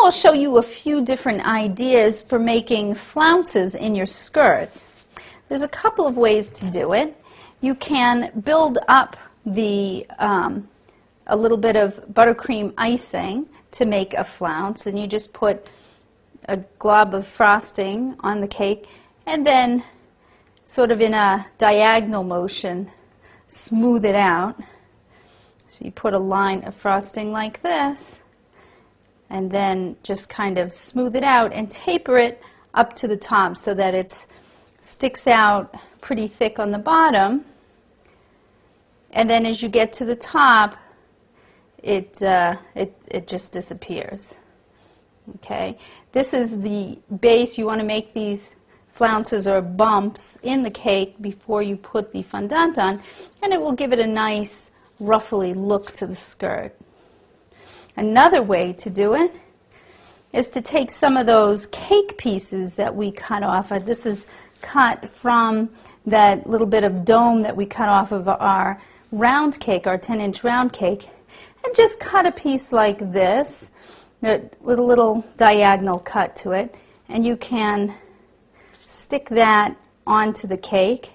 I'll show you a few different ideas for making flounces in your skirt. There's a couple of ways to do it. You can build up a little bit of buttercream icing to make a flounce, and you just put a glob of frosting on the cake and then sort of in a diagonal motion smooth it out. So you put a line of frosting like this and then just kind of smooth it out and taper it up to the top so that it sticks out pretty thick on the bottom. And then as you get to the top, it just disappears. Okay, this is the base. You want to make these flounces or bumps in the cake before you put the fondant on, and it will give it a nice ruffly look to the skirt. Another way to do it is to take some of those cake pieces that we cut off. This is cut from that little bit of dome that we cut off of our round cake, our 10-inch round cake, and just cut a piece like this with a little diagonal cut to it, and you can stick that onto the cake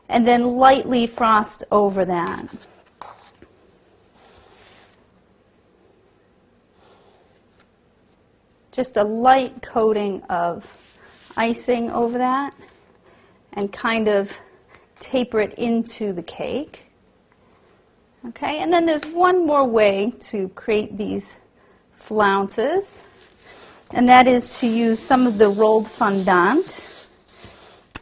and then lightly frost over that. Just a light coating of icing over that and kind of taper it into the cake. Okay, and then there's one more way to create these flounces, and that is to use some of the rolled fondant.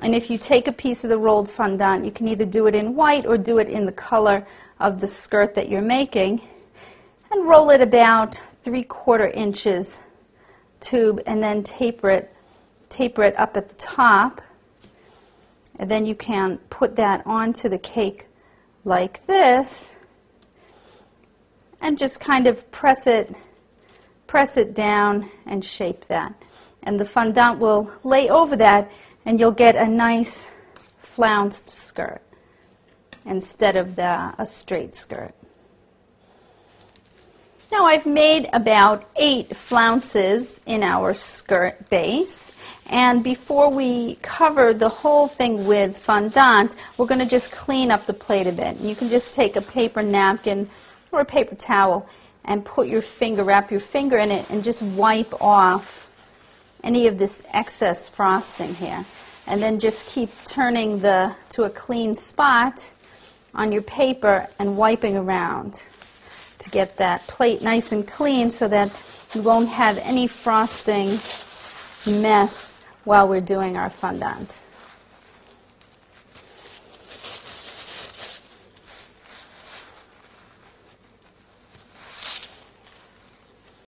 And if you take a piece of the rolled fondant, you can either do it in white or do it in the color of the skirt that you're making, and roll it about 3/4 inches tube and then taper it up at the top, and then you can put that onto the cake like this and just kind of press it down and shape that, and the fondant will lay over that and you'll get a nice flounced skirt instead of a straight skirt. Now I've made about 8 flounces in our skirt base, and before we cover the whole thing with fondant, we're going to just clean up the plate a bit. You can just take a paper napkin or a paper towel and wrap your finger in it and just wipe off any of this excess frosting here. And then just keep turning to a clean spot on your paper and wiping around to get that plate nice and clean so that you won't have any frosting mess while we're doing our fondant.